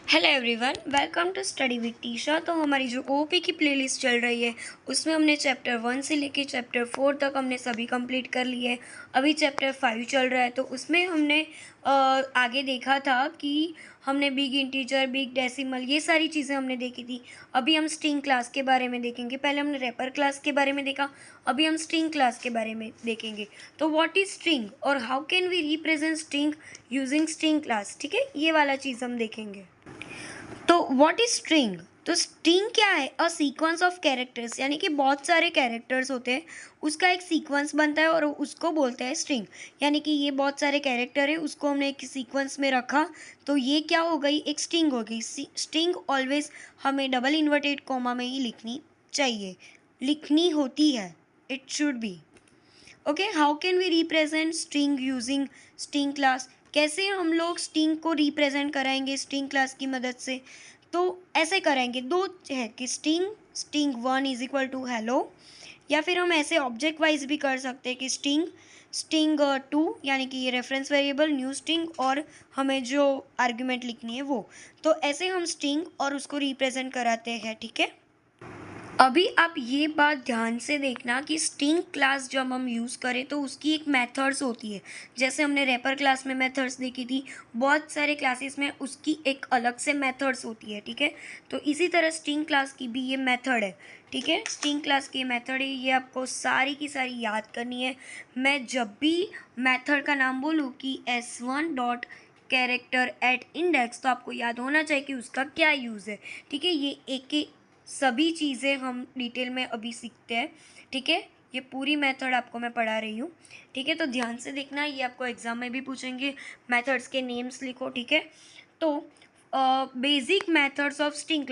Hello everyone, welcome to study with Tisha. तो हमारी जो ओपी की प्लेलिस्ट चल रही है उसमें हमने चैप्टर 1 से लेके चैप्टर 4 तक हमने सभी कंप्लीट कर लिए है। अभी चैप्टर 5 चल रहा है, तो उसमें हमने आगे देखा था कि हमने बिग इंटीजर, बिग डेसिमल, ये सारी चीज़ें हमने देखी थी। अभी हम स्ट्रिंग क्लास के बारे में देखेंगे। पहले हमने रैपर क्लास के बारे में देखा, अभी हम स्ट्रिंग क्लास के बारे में देखेंगे। तो व्हाट इज स्ट्रिंग और how can we represent string using string class, ठीक है, ये वाला चीज़ हम देखेंगे। तो व्हाट इज स्ट्रिंग? तो स्ट्रिंग क्या है? अ सीक्वेंस ऑफ कैरेक्टर्स, यानी कि बहुत सारे कैरेक्टर्स होते हैं, उसका एक सीक्वेंस बनता है और उसको बोलते हैं स्ट्रिंग। यानी कि ये बहुत सारे कैरेक्टर है, उसको हमने एक सीक्वेंस में रखा, तो ये क्या हो गई? एक स्ट्रिंग हो गई। स्ट्रिंग ऑलवेज हमें डबल इन्वर्टेड कॉमा में ही लिखनी चाहिए, लिखनी होती है, it should be. Okay, how can we represent string using string class? कैसे हम लोग स्ट्रिंग को रिप्रेजेंट कराएंगे स्ट्रिंग क्लास की मदद से? तो ऐसे कराएंगे, दो है कि string 1 is equal to hello, या फिर हम ऐसे ऑब्जेक्ट वाइज भी कर सकते हैं कि स्ट्रिंग 2, यानी कि ये रेफरेंस वेरिएबल न्यू स्ट्रिंग, और हमें जो आर्ग्यूमेंट लिखनी है वो। तो ऐसे हम स्ट्रिंग और उसको रिप्रेजेंट कराते हैं, ठीक है। अभी आप ये बात ध्यान से देखना कि स्ट्रिंग क्लास जब हम यूज़ करें तो उसकी एक मेथड्स होती है। जैसे हमने रैपर क्लास में मेथड्स देखी थी, बहुत सारे क्लासेस में उसकी एक अलग से मेथड्स होती है, ठीक है। तो इसी तरह स्ट्रिंग क्लास की भी ये मेथड है, ठीक है। स्ट्रिंग क्लास की मेथड है, ये आपको सारी की सारी याद करनी है। मैं जब भी मेथड का नाम बोलूँ कि s1 dot character eight index, तो आपको याद होना चाहिए कि उसका क्या यूज़ है, ठीक है। ये एक सभी चीज़ें हम डिटेल में अभी सीखते हैं, ठीक है। ये पूरी मेथड आपको मैं पढ़ा रही हूँ, ठीक है। तो ध्यान से देखना, ये आपको एग्जाम में भी पूछेंगे। मेथड्स के नेम्स लिखो, ठीक है। तो basic methods of string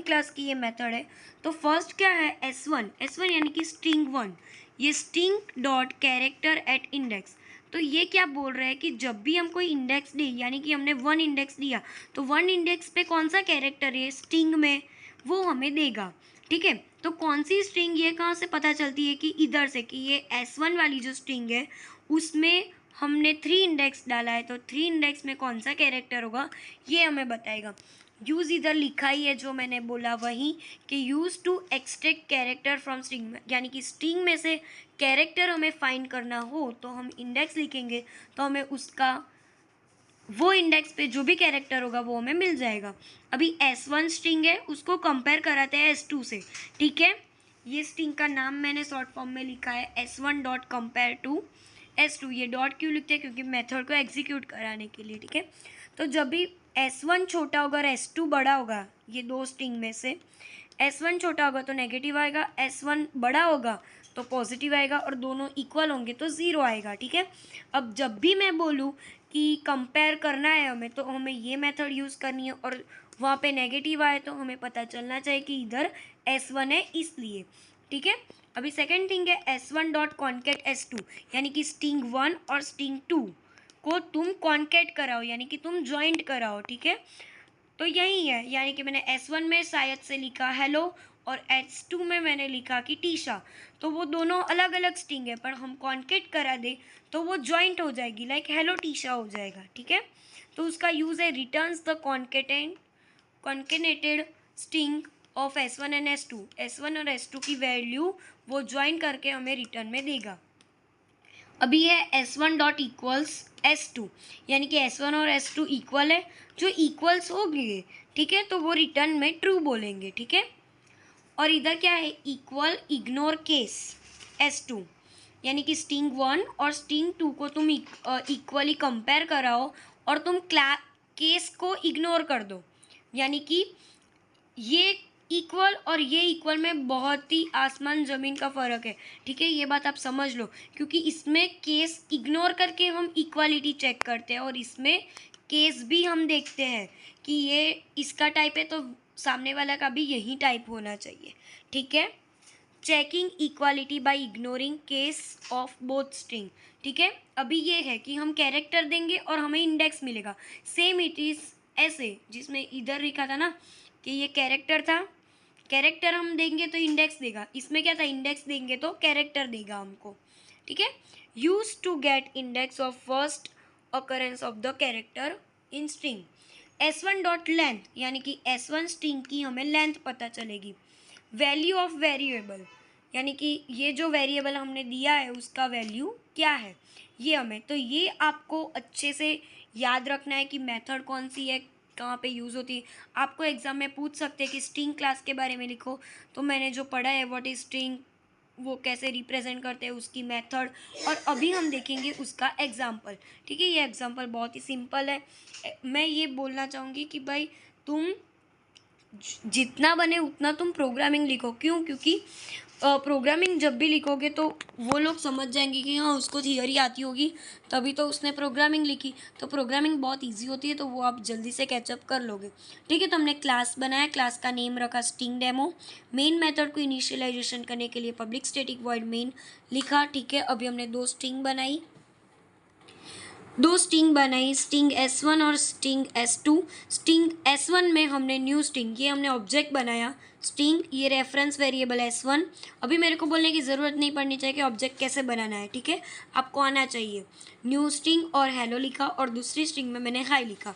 class की ये मेथड है। तो फर्स्ट क्या है? S1 यानी कि स्ट्रिंग 1, ये string dot character eight index. तो ये क्या बोल रहा है कि जब भी हम कोई इंडेक्स दे, यानी कि हमने 1 इंडेक्स दिया, तो 1 इंडेक्स पे कौन सा कैरेक्टर है स्ट्रिंग में, वो हमें देगा, ठीक है। तो कौन सी स्ट्रिंग, ये कहाँ से पता चलती है? कि इधर से, कि ये S1 वाली जो स्ट्रिंग है उसमें हमने 3 इंडेक्स डाला है, तो 3 इंडेक्स में कौन सा कैरेक्टर होगा ये हमें बताएगा। यूज़ इधर लिखा ही है जो मैंने बोला वही, कि use to extract character from string, यानी कि स्ट्रिंग में से कैरेक्टर हमें फाइंड करना हो तो हम इंडेक्स लिखेंगे, तो हमें उसका वो इंडेक्स पे जो भी कैरेक्टर होगा वो हमें मिल जाएगा। अभी S1 स्ट्रिंग है, उसको कंपेयर कराते हैं S2 से, ठीक है। ये स्ट्रिंग का नाम मैंने शॉर्ट फॉर्म में लिखा है S1 dot compare to S2। ये डॉट क्यों लिखते हैं? क्योंकि मेथड को एग्जीक्यूट कराने के लिए, ठीक है। तो जब भी S1 छोटा होगा और S2 बड़ा होगा, ये दो स्ट्रिंग में से S1 छोटा होगा तो नेगेटिव आएगा, S1 बड़ा होगा तो पॉजिटिव आएगा, और दोनों इक्वल होंगे तो ज़ीरो आएगा, ठीक है। अब जब भी मैं बोलूँ कि कंपेयर करना है हमें, तो हमें ये मेथड यूज़ करनी है, और वहाँ पे नेगेटिव आए तो हमें पता चलना चाहिए कि इधर S1 है इसलिए, ठीक है। अभी सेकेंड थिंग है S1 डॉट कॉन्केट S2, यानी कि स्ट्रिंग 1 और स्ट्रिंग 2 को तुम कॉन्केट कराओ, यानी कि तुम ज्वाइंट कराओ, ठीक है। तो यही है, यानी कि मैंने S1 में शायद से लिखा हेलो और S2 में मैंने लिखा कि टीशा, तो वो दोनों अलग अलग स्ट्रिंग है, पर हम कॉन्केट करा दे तो वो जॉइंट हो जाएगी, लाइक हेलो टीशा हो जाएगा, ठीक है। तो उसका यूज़ है returns the concatenated string of S1 and S2। S1 और S2 की वैल्यू वो ज्वाइन करके हमें रिटर्न में देगा। अभी है S1 डॉट इक्वल्स S2, यानी कि S1 और S2 इक्वल है, जो इक्वल्स हो गए, ठीक है, तो वो रिटर्न में ट्रू बोलेंगे, ठीक है। और इधर क्या है? इक्वल इग्नोर केस S2, यानी कि स्ट्रिंग 1 और स्ट्रिंग 2 को तुम इक्वली कंपेयर कराओ और तुम केस को इग्नोर कर दो, यानी कि ये इक्वल और ये इक्वल में बहुत ही आसमान ज़मीन का फ़र्क है, ठीक है। ये बात आप समझ लो, क्योंकि इसमें केस इग्नोर करके हम इक्वालिटी चेक करते हैं, और इसमें केस भी हम देखते हैं कि ये इसका टाइप है तो सामने वाला का भी यही टाइप होना चाहिए, ठीक है। Checking equality by ignoring case of both string, ठीक है। अभी ये है कि हम कैरेक्टर देंगे और हमें इंडेक्स मिलेगा। सेम इट इज़ ऐसे, जिसमें इधर लिखा था ना कि ये कैरेक्टर था, कैरेक्टर हम देंगे तो इंडेक्स देगा, इसमें क्या था? इंडेक्स देंगे तो कैरेक्टर देगा हमको, ठीक है। Use to get index of first occurrence of the character in string. S1 dot length, यानी कि S1 स्ट्रिंग की हमें लेंथ पता चलेगी। वैल्यू ऑफ वेरिएबल, यानी कि ये जो वेरिएबल हमने दिया है उसका वैल्यू क्या है, ये हमें, तो ये आपको अच्छे से याद रखना है कि मेथड कौन सी है, कहाँ पे यूज़ होती है। आपको एग्जाम में पूछ सकते हैं कि स्ट्रिंग क्लास के बारे में लिखो, तो मैंने जो पढ़ा है व्हाट इज स्ट्रिंग, वो कैसे रिप्रेजेंट करते हैं, उसकी मेथड, और अभी हम देखेंगे उसका एग्जाम्पल। ठीक है, ये एग्जाम्पल बहुत ही सिंपल है। मैं ये बोलना चाहूँगी कि भाई तुम जितना बने उतना तुम प्रोग्रामिंग लिखो। क्यों? क्योंकि प्रोग्रामिंग जब भी लिखोगे तो वो लोग समझ जाएंगे कि हाँ उसको थियरी आती होगी तभी तो उसने प्रोग्रामिंग लिखी। तो प्रोग्रामिंग बहुत इजी होती है, तो वो आप जल्दी से कैचअप कर लोगे। ठीक है, तो हमने क्लास बनाया, क्लास का नेम रखा स्ट्रिंग डेमो। मेन मेथड को इनिशियलाइजेशन करने के लिए पब्लिक स्टैटिक वॉइड मेन लिखा। ठीक है, अभी हमने दो स्ट्रिंग बनाई, स्ट्रिंग S1 और स्ट्रिंग S2। स्ट्रिंग S1 में हमने न्यू स्ट्रिंग, ये हमने ऑब्जेक्ट बनाया स्ट्रिंग, ये रेफरेंस वेरिएबल S1। अभी मेरे को बोलने की ज़रूरत नहीं पड़नी चाहिए कि ऑब्जेक्ट कैसे बनाना है। ठीक है, आपको आना चाहिए। न्यू स्ट्रिंग और हेलो लिखा, और दूसरी स्ट्रिंग में मैंने हाई लिखा।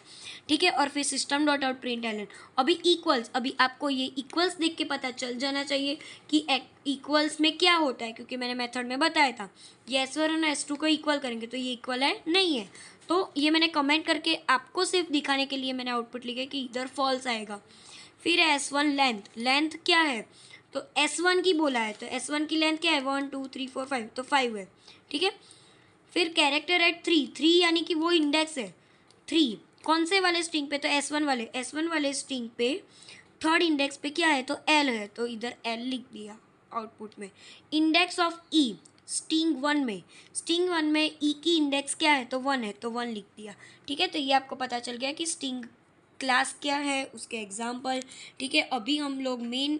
ठीक है, और फिर system dot out println. अभी इक्वल्स, अभी आपको ये इक्वल्स देख के पता चल जाना चाहिए कि इक्वल्स में क्या होता है, क्योंकि मैंने मेथड में बताया था ये S1 और S2 को इक्वल करेंगे तो ये इक्वल है नहीं है। तो ये मैंने कमेंट करके आपको सिर्फ दिखाने के लिए मैंने आउटपुट लिखा कि इधर फॉल्स आएगा। फिर S1 लेंथ, लेंथ क्या है, तो S1 की बोला है, तो S1 की लेंथ क्या है, 1 2 3 4 5, तो 5 है। ठीक है, फिर कैरेक्टर एट 3 यानी कि वो इंडेक्स है 3, कौन से वाले स्ट्रिंग पे, तो S1 वाले स्ट्रिंग पे थर्ड इंडेक्स पे क्या है, तो L है, तो इधर L लिख दिया आउटपुट में। इंडेक्स ऑफ E स्ट्रिंग 1 में E की इंडेक्स क्या है, तो 1 है, तो 1 लिख दिया। ठीक है, तो ये आपको पता चल गया कि स्ट्रिंग क्लास क्या है, उसके एग्जाम्पल। ठीक है, अभी हम लोग मेन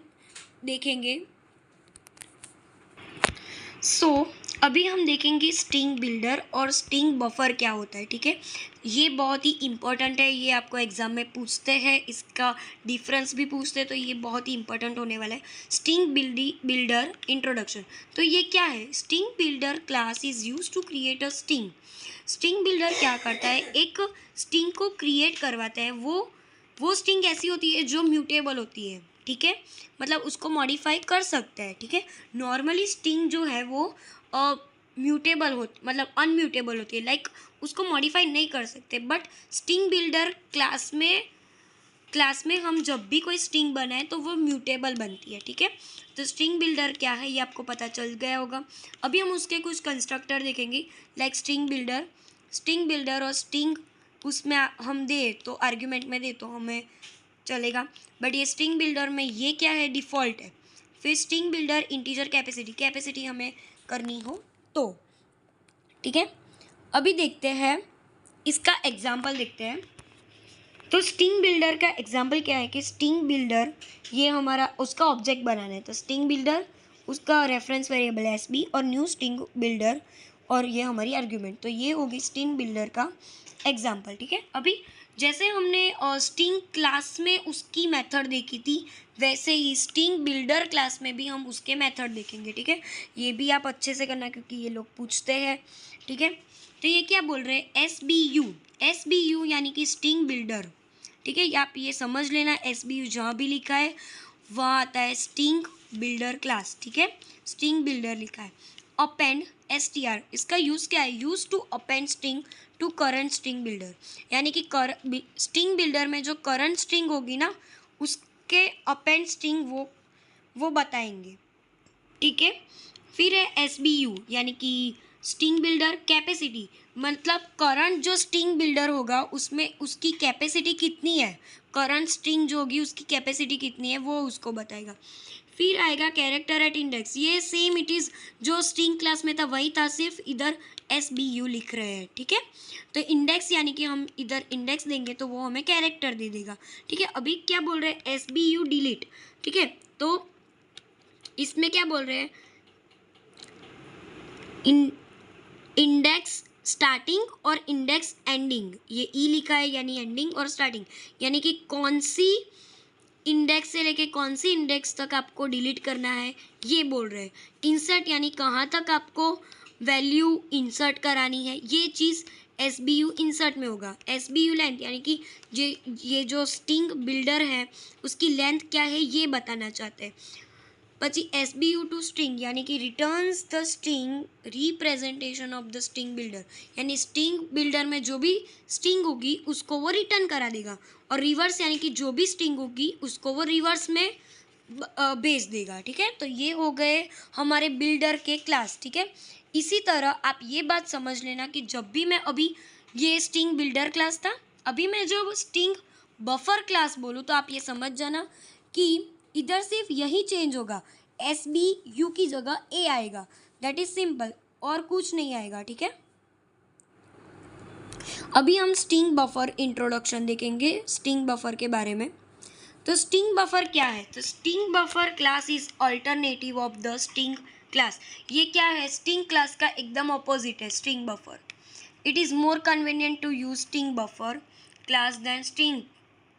देखेंगे। अभी हम देखेंगे स्ट्रिंग बिल्डर और स्ट्रिंग बफर क्या होता है। ठीक है, ये बहुत ही इंपॉर्टेंट है, ये आपको एग्जाम में पूछते हैं, इसका डिफरेंस भी पूछते हैं, तो ये बहुत ही इंपॉर्टेंट होने वाला है। स्ट्रिंग बिल्डर इंट्रोडक्शन, तो ये क्या है, string builder class is use to create a string. String builder क्या करता है, एक स्ट्रिंग को क्रिएट करवाता है। वो स्ट्रिंग ऐसी होती है जो म्यूटेबल होती है। ठीक है, मतलब उसको मॉडिफाई कर सकते हैं। ठीक है, नॉर्मली स्ट्रिंग जो है वो म्यूटेबल मतलब अनम्यूटेबल होती है, लाइक उसको मॉडिफाई नहीं कर सकते। बट स्ट्रिंग बिल्डर क्लास में हम जब भी कोई स्ट्रिंग बनाए तो वो म्यूटेबल बनती है। ठीक है, तो स्ट्रिंग बिल्डर क्या है ये आपको पता चल गया होगा। अभी हम उसके कुछ कंस्ट्रक्टर देखेंगे, लाइक स्ट्रिंग बिल्डर और स्ट्रिंग उसमें हम दे तो आर्ग्यूमेंट में दे तो हमें चलेगा, बट ये स्ट्रिंग बिल्डर में ये क्या है, डिफ़ॉल्ट है। फिर स्ट्रिंग बिल्डर इंटीजर कैपेसिटी हमें करनी हो तो। ठीक है, अभी देखते हैं इसका एग्जाम्पल देखते हैं। तो स्ट्रिंग बिल्डर का एग्जाम्पल क्या है कि स्ट्रिंग बिल्डर ये हमारा उसका ऑब्जेक्ट बनाना है, तो स्ट्रिंग बिल्डर उसका रेफरेंस वेरिएबल SB और न्यू स्ट्रिंग बिल्डर और ये हमारी आर्ग्यूमेंट, तो ये होगी स्ट्रिंग बिल्डर का एग्जाम्पल। ठीक है, अभी जैसे हमने स्ट्रिंग क्लास में उसकी मेथड देखी थी, वैसे ही स्ट्रिंग बिल्डर क्लास में भी हम उसके मेथड देखेंगे। ठीक है, ये भी आप अच्छे से करना क्योंकि ये लोग पूछते हैं। ठीक है, तो ये क्या बोल रहे हैं, SBU यानी कि स्ट्रिंग बिल्डर। ठीक है, आप ये समझ लेना, SBU जहाँ भी लिखा है वहाँ आता है स्ट्रिंग बिल्डर क्लास। ठीक है, स्ट्रिंग बिल्डर लिखा है। अपेंड STR, इसका यूज़ क्या है, use to append string to current string builder, यानी कि स्ट्रिंग बिल्डर में जो करंट स्ट्रिंग होगी ना उसके अपेंड स्ट्रिंग वो बताएंगे। ठीक है, फिर है SBU यानी कि स्ट्रिंग बिल्डर कैपेसिटी, मतलब करंट जो स्ट्रिंग बिल्डर होगा उसमें उसकी कैपेसिटी कितनी है, करंट स्ट्रिंग जो होगी उसकी कैपेसिटी कितनी है वो उसको बताएगा। फिर आएगा कैरेक्टर एट इंडेक्स, ये सेम इट इज़ जो स्ट्रिंग क्लास में था वही था, सिर्फ इधर SBU लिख रहे हैं। ठीक है, तो इंडेक्स यानी कि हम इधर इंडेक्स देंगे तो वो हमें कैरेक्टर दे देगा। ठीक है, अभी क्या बोल रहे हैं, SBU डिलीट। ठीक है, तो इसमें क्या बोल रहे हैं, इंडेक्स स्टार्टिंग और इंडेक्स एंडिंग, ये ई लिखा है यानी एंडिंग और स्टार्टिंग, यानी कि कौन सी इंडेक्स से लेके कौन सी इंडेक्स तक आपको डिलीट करना है ये बोल रहे हैं। इंसर्ट यानी कहाँ तक आपको वैल्यू इंसर्ट करानी है, ये चीज़ SBU इंसर्ट में होगा। SBU लेंथ यानी कि ये जो स्ट्रिंग बिल्डर है उसकी लेंथ क्या है ये बताना चाहते हैं। પછી SBU टू स्ट्रिंग यानी कि returns the string representation of the string builder, यानी स्ट्रिंग बिल्डर में जो भी स्ट्रिंग होगी उसको वो रिटर्न करा देगा, और रिवर्स यानी कि जो भी स्ट्रिंग होगी उसको वो रिवर्स में भेज देगा। ठीक है, तो ये हो गए हमारे बिल्डर के क्लास। ठीक है, इसी तरह आप ये बात समझ लेना कि जब भी मैं अभी ये स्ट्रिंग बिल्डर क्लास था, अभी मैं जो स्ट्रिंग बफर क्लास बोलूँ तो आप ये समझ जाना कि इधर सिर्फ यही चेंज होगा, SBU की जगह A आएगा। दैट इज सिंपल, और कुछ नहीं आएगा। ठीक है, अभी हम स्ट्रिंग बफर इंट्रोडक्शन देखेंगे स्ट्रिंग बफर के बारे में। तो स्ट्रिंग बफर क्या है? तो string buffer class is alternative of the string class. ये क्या है? स्ट्रिंग क्लास का एकदम ऑपोजिट है string buffer. It is more convenient to use string buffer class than string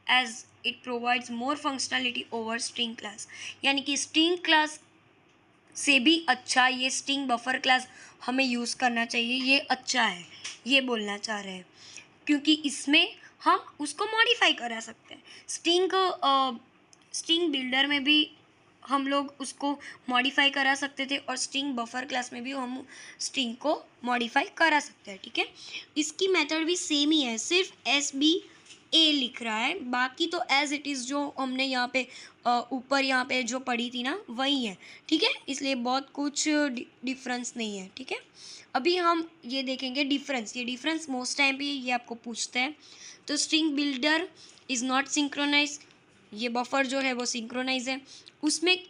as it provides more functionality over string class. यानी कि string class से भी अच्छा ये स्ट्रिंग बफर क्लास हमें यूज़ करना चाहिए, ये अच्छा है, ये बोलना चाह रहे हैं, क्योंकि इसमें हम उसको मॉडिफाई करा सकते हैं। स्ट्रिंग बिल्डर में भी हम लोग उसको मॉडिफाई करा सकते थे, और स्ट्रिंग बफर क्लास में भी हम स्ट्रिंग को मॉडिफाई करा सकते हैं। ठीक है, इसकी मेथड भी सेम ही है, सिर्फ SBA लिख रहा है, बाकी तो एज इट इज़ जो हमने यहाँ पे ऊपर यहाँ पे जो पढ़ी थी ना वही है। ठीक है, इसलिए बहुत कुछ डिफरेंस नहीं है। ठीक है, अभी हम ये देखेंगे डिफरेंस। ये डिफरेंस मोस्ट टाइम पे ये आपको पूछते हैं। तो string builder is not synchronize, ये बफर जो है वो सिंक्रोनाइज है।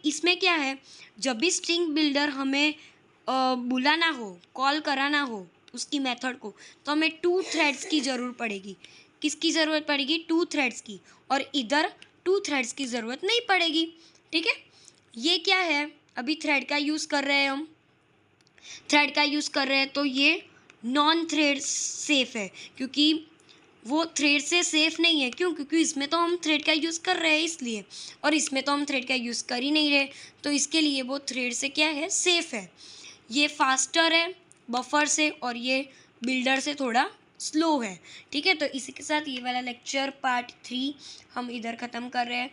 इसमें क्या है, जब भी स्ट्रिंग बिल्डर हमें बुलाना हो, कॉल कराना हो उसकी मेथड को, तो हमें 2 थ्रेड्स की ज़रूरत पड़ेगी। किसकी ज़रूरत पड़ेगी? 2 थ्रेड्स की, और इधर 2 थ्रेड्स की ज़रूरत नहीं पड़ेगी। ठीक है, ये क्या है, अभी थ्रेड का यूज़ कर रहे हैं हम, थ्रेड का यूज़ कर रहे हैं तो ये नॉन थ्रेड सेफ है, क्योंकि वो थ्रेड से सेफ नहीं है। क्यों? क्योंकि इसमें तो हम थ्रेड का यूज़ कर रहे हैं इसलिए, और इसमें तो हम थ्रेड का यूज़ कर ही नहीं रहे, तो इसके लिए वो थ्रेड से क्या है, सेफ है। ये फास्टर है बफर से, और ये बिल्डर से थोड़ा स्लो है। ठीक है, तो इसी के साथ ये वाला लेक्चर पार्ट 3 हम इधर ख़त्म कर रहे हैं।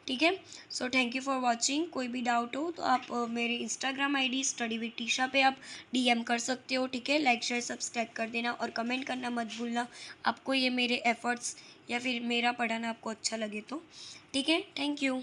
ठीक है, so thank you for watching. कोई भी डाउट हो तो आप मेरे Instagram ID study with Trisha पे आप DM कर सकते हो। ठीक है, लाइक शेयर सब्सक्राइब कर देना, और कमेंट करना मत भूलना आपको ये मेरे एफर्ट्स या फिर मेरा पढ़ाना आपको अच्छा लगे तो। ठीक है, थैंक यू।